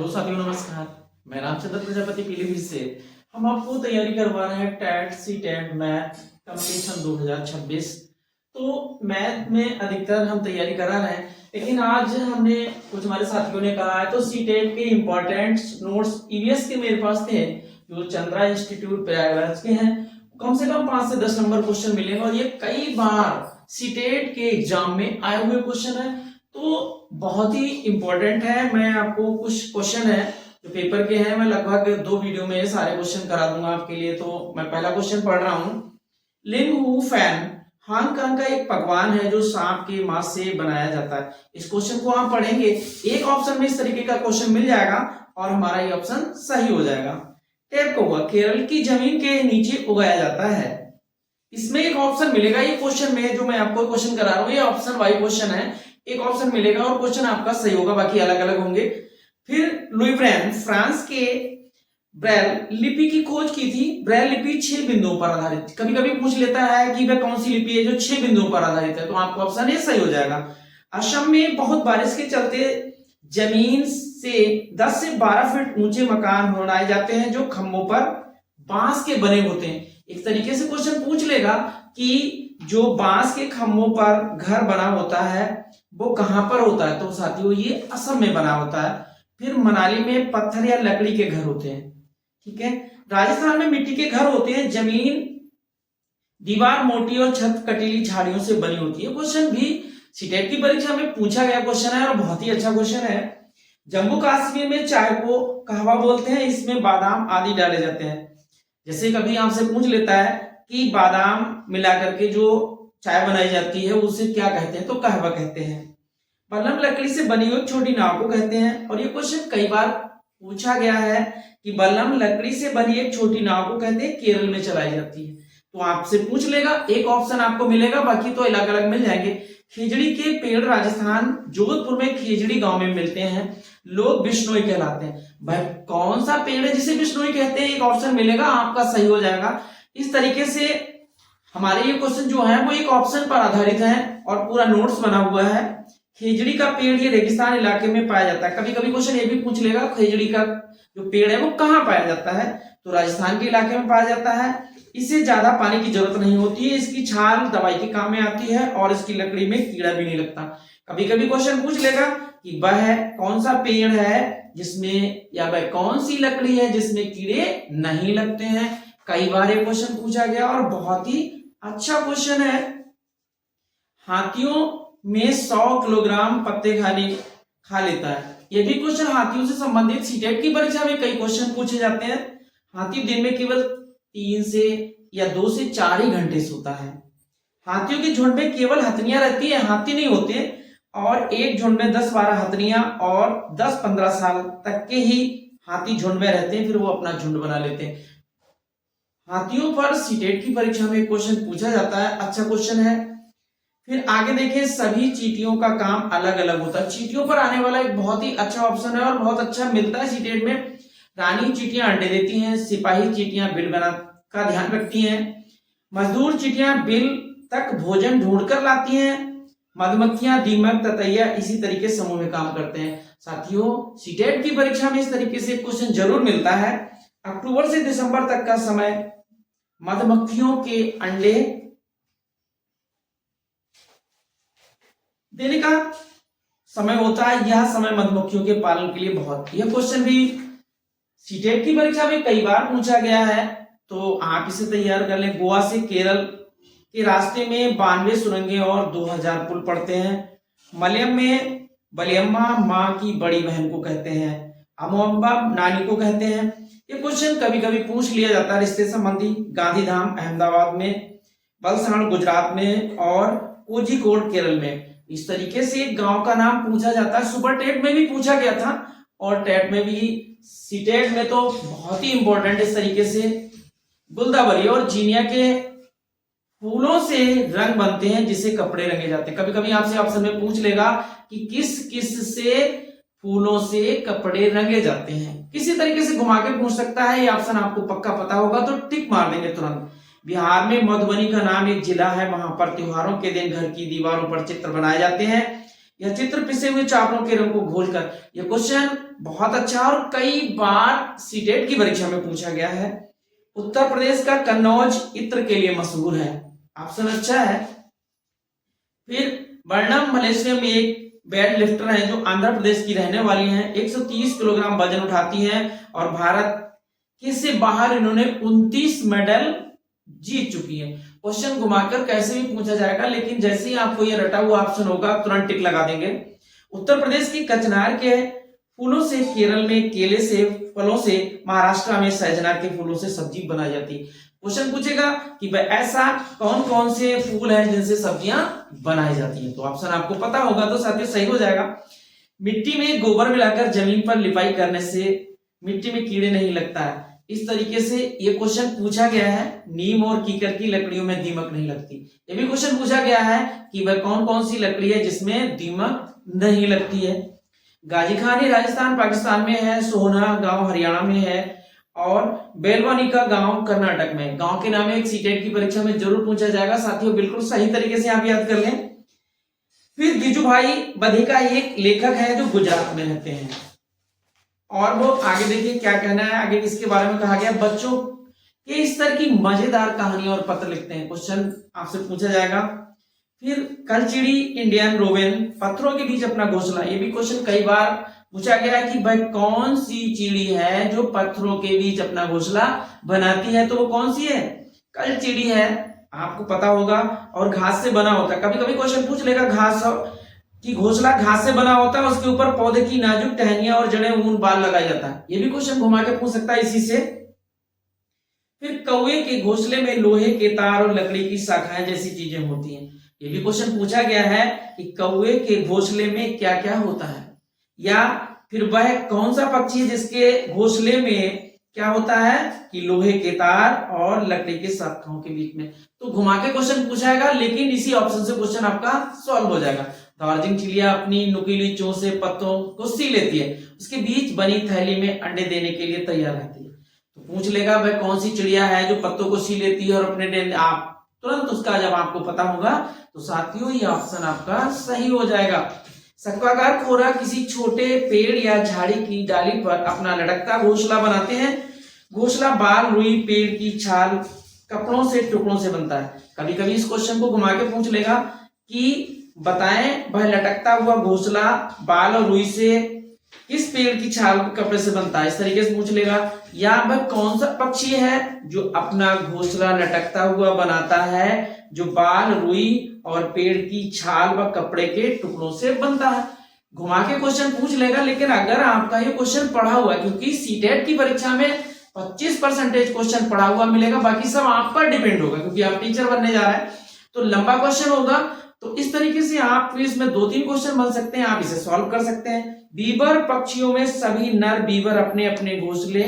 Hello साथियों, नमस्कार। मैं रामचंद्र प्रजापति पीलीभीत से। हम आपको तैयारी करवा रहे हैं TET CTET math competition 2026। तो मैथ में अधिकतर हम तैयारी करा रहे हैं, लेकिन आज हमने कुछ हमारे साथियों ने कहा है तो सी टेट के इम्पोर्टेंट नोट्स ईवीएस के मेरे पास थे, जो चंद्रा इंस्टीट्यूट प्रयागराज के हैं। कम से कम 5 से 10 नंबर क्वेश्चन मिलेंगे और ये कई बार सी टेट के एग्जाम में आए हुए क्वेश्चन है, तो बहुत ही इंपॉर्टेंट है। मैं आपको कुछ क्वेश्चन है जो पेपर के हैं, मैं लगभग 2 वीडियो में सारे क्वेश्चन करा दूंगा आपके लिए। तो मैं पहला क्वेश्चन पढ़ रहा हूं। लिंग हु फैन हांगकांग का एक पकवान है जो सांप के मांस से बनाया जाता है। इस क्वेश्चन को आप पढ़ेंगे, एक ऑप्शन में इस तरीके का क्वेश्चन मिल जाएगा और हमारा ये ऑप्शन सही हो जाएगा। टेप कौवा केरल की जमीन के नीचे उगाया जाता है। इसमें एक ऑप्शन मिलेगा, ये क्वेश्चन में जो मैं आपको क्वेश्चन करा रहा हूं ये ऑप्शन वाई क्वेश्चन है, एक ऑप्शन मिलेगा और क्वेश्चन आपका सही होगा, बाकी अलग अलग होंगे। फिर लुई ब्रेल फ्रांस के ब्रेल लिपि की खोज की थी। ब्रेल लिपि 6 बिंदुओं पर आधारित, कभी कभी पूछ लेता है कि वह कौन सी लिपि है जो 6 बिंदुओं पर आधारित है, तो आपका ऑप्शन ए सही हो जाएगा। असम में बहुत बारिश के चलते जमीन से 10 से 12 फीट ऊंचे मकान बनाए जाते हैं जो खंभों पर बांस के बने होते हैं। एक तरीके से क्वेश्चन पूछ लेगा कि जो बांस के खंभों पर घर बना होता है वो कहां पर होता है, तो साथियों ये असम में बना होता है। फिर मनाली में पत्थर या लकड़ी के घर होते हैं, ठीक है। राजस्थान में मिट्टी के घर होते हैं, जमीन दीवार मोटी और छत कटीली झाड़ियों से बनी होती है। क्वेश्चन भी सीटेट की परीक्षा में पूछा गया क्वेश्चन है और बहुत ही अच्छा क्वेश्चन है। जम्मू कश्मीर में चाय को कहवा बोलते हैं, इसमें बादाम आदि डाले जाते हैं। जैसे कभी आपसे पूछ लेता है कि बादाम मिला करके जो चाय बनाई जाती है उसे क्या कहते हैं, तो कहवा कहते हैं। बल्लम लकड़ी से बनी हुई छोटी नाव को कहते हैं, और ये क्वेश्चन कई बार पूछा गया है कि बल्लम लकड़ी से बनी एक छोटी नाव को कहते हैं, केरल में चलाई जाती है। तो आपसे पूछ लेगा, एक ऑप्शन आपको मिलेगा, बाकी तो अलग अलग मिल जाएंगे। खेजड़ी के पेड़ राजस्थान जोधपुर में खेजड़ी गांव में मिलते हैं, लोग बिश्नोई कहलाते हैं। भाई कौन सा पेड़ है जिसे बिश्नोई कहते हैं, एक ऑप्शन मिलेगा, आपका सही हो जाएगा। इस तरीके से हमारे ये क्वेश्चन जो है वो एक ऑप्शन पर आधारित है और पूरा नोट्स बना हुआ है। खेजड़ी का पेड़ ये रेगिस्तान इलाके में पाया जाता है। कभी कभी क्वेश्चन ये भी पूछ लेगा खेजड़ी का जो पेड़ है वो कहाँ पाया जाता है, तो राजस्थान के इलाके में पाया जाता है। इसे ज्यादा पानी की जरूरत नहीं होती है, इसकी छाल दवाई के काम में आती है और इसकी लकड़ी में कीड़ा भी नहीं लगता। कभी कभी क्वेश्चन पूछ लेगा कि वह कौन सा पेड़ है जिसमें, या वह कौन सी लकड़ी है जिसमें कीड़े नहीं लगते हैं। कई बार ये क्वेश्चन पूछा गया और बहुत ही अच्छा क्वेश्चन है। हाथियों में 100 किलोग्राम पत्ते खा लेता है। ये भी क्वेश्चन हाथियों से संबंधित सीटेट की परीक्षा में कई क्वेश्चन पूछे जाते हैं। हाथी दिन में केवल 3 से या 2 से 4 ही घंटे सोता है। हाथियों के झुंड में केवल हथनियां रहती है, हाथी नहीं होते, और एक झुंड में 10-12 हथनियां और 10-15 साल तक के ही हाथी झुंड में रहते हैं, फिर वो अपना झुंड बना लेते हैं। हाथियों पर सीटेट की परीक्षा में क्वेश्चन पूछा जाता है, अच्छा क्वेश्चन है। फिर आगे देखें, सभी चींटियों का काम अलग अलग होता है। चींटियों पर आने वाला एक बहुत ही अच्छा ऑप्शन है और बहुत अच्छा मिलता है सीटेट में। रानी चींटियां अंडे देती हैं, सिपाही चींटियां बिल बना का ध्यान रखती हैं, मजदूर चींटियां बिल तक भोजन ढूंढ कर लाती हैं, मधुमक्खियां, दीमक, ततैया इसी तरीके समूह में काम करते हैं। साथियों सीटेट की परीक्षा में इस तरीके से क्वेश्चन जरूर मिलता है। अक्टूबर से दिसंबर तक का समय मधुमक्खियों के अंडे देने का समय होता है। यह समय मधुमक्खियों के पालन के लिए बहुत, यह क्वेश्चन भी सीटेट की परीक्षा में कई बार पूछा गया है, तो आप इसे तैयार कर लें। गोवा से केरल के रास्ते में 92 सुरंगें और 2000 पुल पड़ते हैं। मलयम में बलियम्मा माँ की बड़ी बहन को कहते हैं, अमोम्बा नानी को कहते हैं। ये क्वेश्चन कभी कभी पूछ लिया जाता है रिश्ते संबंधी। गांधीधाम अहमदाबाद में, वलसाड गुजरात में और कोझिकोड केरल में। इस तरीके से एक गांव का नाम पूछा जाता है। सुपर टेट में भी पूछा गया था और टेट में भी, सीटेट में तो बहुत ही इंपॉर्टेंट इस तरीके से। गुलदावरी और जीनिया के फूलों से रंग बनते हैं जिसे कपड़े रंगे जाते हैं। कभी कभी आपसे ऑप्शन में पूछ लेगा कि किस किस से फूलों से कपड़े रंगे जाते हैं, किसी तरीके से घुमा के पूछ सकता है। ये ऑप्शन आपको पक्का पता होगा तो टिक मार देंगे तुरंत। बिहार में मधुबनी का नाम एक जिला है, वहां पर त्योहारों के दिन घर की दीवारों पर चित्र बनाए जाते हैं। यह चित्र पिसे हुए चावलों के रंग को घोलकर, यह क्वेश्चन बहुत अच्छा और कई बार सीटेट की परीक्षा में पूछा गया है। उत्तर प्रदेश का कन्नौज इत्र के लिए मशहूर है, ऑप्शन अच्छा है। फिर वर्णम मलेशियम एक वेट लिफ्टर है जो आंध्र प्रदेश की रहने वाली हैं, 130 किलोग्राम वजन उठाती हैं और भारत के से बाहर इन्होंने 29 मेडल जीत चुकी है। क्वेश्चन घुमाकर कैसे भी पूछा जाएगा, लेकिन जैसे ही आपको ये रटा हुआ ऑप्शन होगा तुरंत टिक लगा देंगे। उत्तर प्रदेश की कचनार के फूलों से, केरल में केले से फलों से, महाराष्ट्र में सहजनार के फूलों से सब्जी बनाई जाती है। क्वेश्चन पूछेगा कि भाई ऐसा कौन कौन से फूल हैं जिनसे सब्जियां बनाई जाती हैं, तो ऑप्शन आपको पता होगा तो साथियों सही हो जाएगा। मिट्टी में गोबर मिलाकर जमीन पर लिपाई करने से मिट्टी में कीड़े नहीं लगता है। इस तरीके से ये क्वेश्चन पूछा गया है। नीम और कीकर की लकड़ियों में दीमक नहीं लगती, ये भी क्वेश्चन पूछा गया है कि वह कौन कौन सी लकड़ी है जिसमें दीमक नहीं लगती है। गाजी खानी राजस्थान पाकिस्तान में है, सोहना गांव हरियाणा में है और बेलवानी का गांव कर्नाटक में। गांव के नाम एक सीटेट की परीक्षा में जरूर पूछा जाएगा साथियों, बिल्कुल सही तरीके से आप याद कर लें। फिर गिजुभाई बधिका एक लेखक है जो गुजरात में रहते हैं और वो आगे देखिए क्या कहना है, आगे इसके बारे में कहा गया बच्चों के इस तरह की मजेदार कहानी और पत्र लिखते हैं, क्वेश्चन आपसे पूछा जाएगा। फिर कलचिड़ी इंडियन रोवेन पत्थरों के बीच अपना घोंसला, ये भी क्वेश्चन कई बार पूछा गया है कि भाई कौन सी चिड़ी है जो पत्थरों के बीच अपना घोंसला बनाती है, तो वो कौन सी है, कलचिड़ी है, आपको पता होगा। और घास से बना होता है, कभी कभी क्वेश्चन पूछ लेगा घास कि घोंसला घास से बना होता है, उसके ऊपर पौधे की नाजुक टहनियां और जड़ें ऊन बाल लगाया जाता है, ये भी क्वेश्चन घुमा के पूछ सकता है इसी से। फिर कौवे के घोंसले में लोहे के तार और लकड़ी की शाखाएं जैसी चीजें होती हैं, ये भी क्वेश्चन पूछा गया है कि कौवे के घोंसले में क्या क्या होता है, या फिर वह कौन सा पक्षी है जिसके घोंसले में क्या होता है कि लोहे के तार और लकड़ी के शाखाओं के बीच में। तो घुमा के क्वेश्चन पूछाएगा, लेकिन इसी ऑप्शन से क्वेश्चन आपका सॉल्व हो जाएगा। दार्जिलिंग चिड़िया अपनी नुकीली चोंच से पत्तों को सी लेती है, उसके बीच बनी थैली में अंडे देने के लिए तैयार रहती है। तो पूछ लेगा भाई कौन सी चिड़िया है जो पत्तों को सी लेती है और अपने आप तुरंत उसका जब आपको पता होगा तो साथियों ये ऑप्शन आपका सही हो जाएगा। शंक्वाकार खोरा किसी छोटे पेड़ या झाड़ी की डाली पर अपना लटकता घोंसला बनाते हैं। घोंसला बाल, रुई, पेड़ की छाल, कपड़ों से, टुकड़ों से बनता है। कभी कभी इस क्वेश्चन को घुमा के पूछ लेगा कि बताएं वह लटकता हुआ घोंसला बाल और रुई से किस पेड़ की छाल कपड़े से बनता है, इस तरीके से पूछ लेगा। या वह कौन सा पक्षी है जो अपना घोंसला लटकता हुआ बनाता है, जो बाल, रुई और पेड़ की छाल व कपड़े के टुकड़ों से बनता है। घुमा के क्वेश्चन पूछ लेगा, लेकिन अगर आपका ये क्वेश्चन पढ़ा हुआ है, क्योंकि सीटेट की परीक्षा में 25% क्वेश्चन पढ़ा हुआ मिलेगा, बाकी सब आप पर डिपेंड होगा क्योंकि आप टीचर बनने जा रहे हैं, तो लंबा क्वेश्चन होगा। तो इस तरीके से आप इसमें 2-3 क्वेश्चन बन सकते हैं, आप इसे सॉल्व कर सकते हैं। बीबर पक्षियों में सभी नर बीबर अपने अपने घोंसले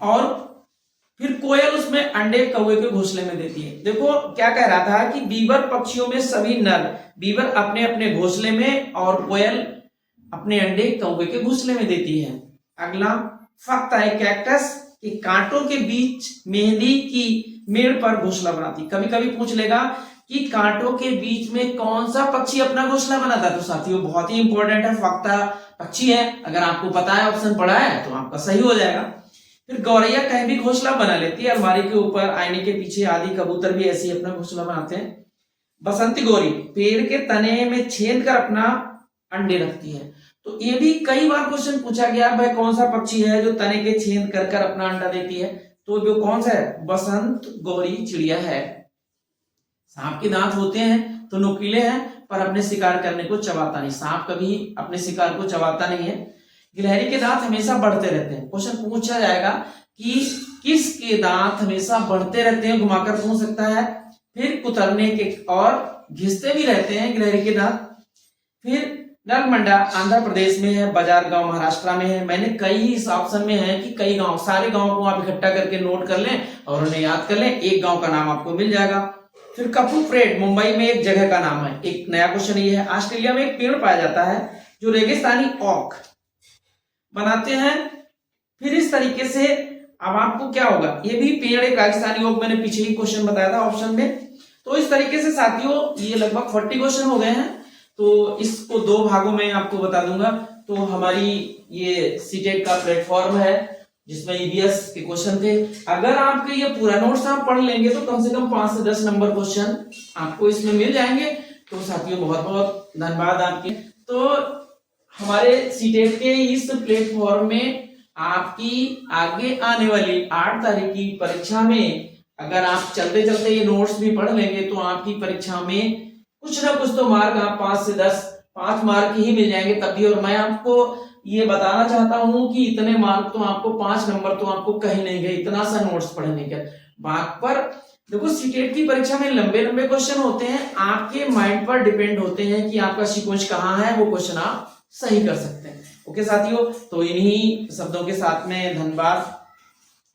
और फिर कोयल उसमें अंडे कौवे के घोंसले में देती है। देखो क्या कह रहा था कि बीबर पक्षियों में सभी नर बीबर अपने अपने घोंसले में और कोयल अपने अंडे कौवे के घोंसले में देती है। अगला फक्त है कैक्टस कि कांटों के बीच मेहंदी की मेड़ पर घोंसला बनाती। कभी कभी पूछ लेगा कि कांटों के बीच में कौन सा पक्षी अपना घोंसला बनाता है, तो साथियों बहुत ही इंपॉर्टेंट है, फक्ता पक्षी है। अगर आपको पता है, ऑप्शन पढ़ा है, तो आपका सही हो जाएगा। फिर गौरैया कहीं भी घोंसला बना लेती है, अलमारी के ऊपर, आईने के पीछे आदि। कबूतर भी ऐसे ही अपना घोंसला बनाते हैं। बसंती गौरी पेड़ के तने में छेद कर अपना अंडे रखती है। तो ये भी कई बार क्वेश्चन पूछा गया, भाई कौन सा पक्षी है जो तने के छेद कर कर अपना अंडा देती है, तो जो कौन सा है, बसंत गौरी चिड़िया है। सांप के दांत होते हैं तो नुकीले हैं, पर अपने शिकार करने को चबाता नहीं। सांप कभी अपने शिकार को चबाता नहीं है। गिलहरी के दांत हमेशा बढ़ते रहते हैं। क्वेश्चन पूछा जाएगा कि किसके दांत हमेशा बढ़ते रहते हैं, घुमाकर पूछ सकता है। फिर कुतरने के और घिसते भी रहते हैं गिलहरी के दांत। फिर नलमंडा आंध्र प्रदेश में है, बाजार गांव महाराष्ट्र में है। मैंने कई इस ऑप्शन में है कि कई गांव, सारे गांव को आप इकट्ठा करके नोट कर लें और उन्हें याद कर लें, एक गांव का नाम आपको मिल जाएगा। फिर कपूफ्रेड मुंबई में एक जगह का नाम है। एक नया क्वेश्चन ये है, ऑस्ट्रेलिया में एक पेड़ पाया जाता है जो रेगिस्तानी ओक बनाते हैं। फिर इस तरीके से अब आपको क्या होगा, ये भी पेड़ एक राजस्थानी ओक, मैंने पीछे ही क्वेश्चन बताया था ऑप्शन में। तो इस तरीके से साथियों ये लगभग 40 क्वेश्चन हो गए हैं। तो इसको 2 भागों में आपको बता दूंगा। तो हमारी ये सीटेट का प्लेटफॉर्म है जिसमें ईवीएस के क्वेश्चन थे। अगर आपके ये पूरा नोट्स आप पढ़ लेंगे तो कम से कम 5 से 10 नंबर क्वेश्चन आपको इसमें मिल जाएंगे। तो साथियों बहुत बहुत धन्यवाद आपके। तो हमारे सीटेट के इस प्लेटफॉर्म में आपकी आगे आने वाली 8 तारीख की परीक्षा में अगर आप चलते चलते ये नोट्स भी पढ़ लेंगे तो आपकी परीक्षा में कुछ ना कुछ तो मार्क आप 5 से 10 5 मार्क ही मिल जाएंगे तब भी। और मैं आपको ये बताना चाहता हूं कि इतने मार्क तो आपको 5 नंबर तो आपको कहीं नहीं गए इतना सा नोट्स पढ़ने के बाद। पर देखो सीटेट की परीक्षा में लंबे लंबे क्वेश्चन होते हैं, आपके माइंड पर डिपेंड होते हैं कि आपका सीक्वेंस कहाँ है, वो क्वेश्चन आप सही कर सकते हैं। ओके साथियों, तो इन्हीं शब्दों के साथ में धन्यवाद।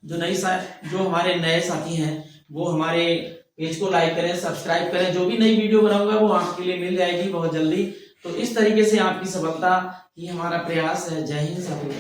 जो हमारे नए साथी हैं वो हमारे पेज को लाइक करें, सब्सक्राइब करें। जो भी नई वीडियो बनाऊंगा वो आपके लिए मिल जाएगी बहुत जल्दी। तो इस तरीके से आपकी सफलता ही हमारा प्रयास है। जय हिंद साथियों।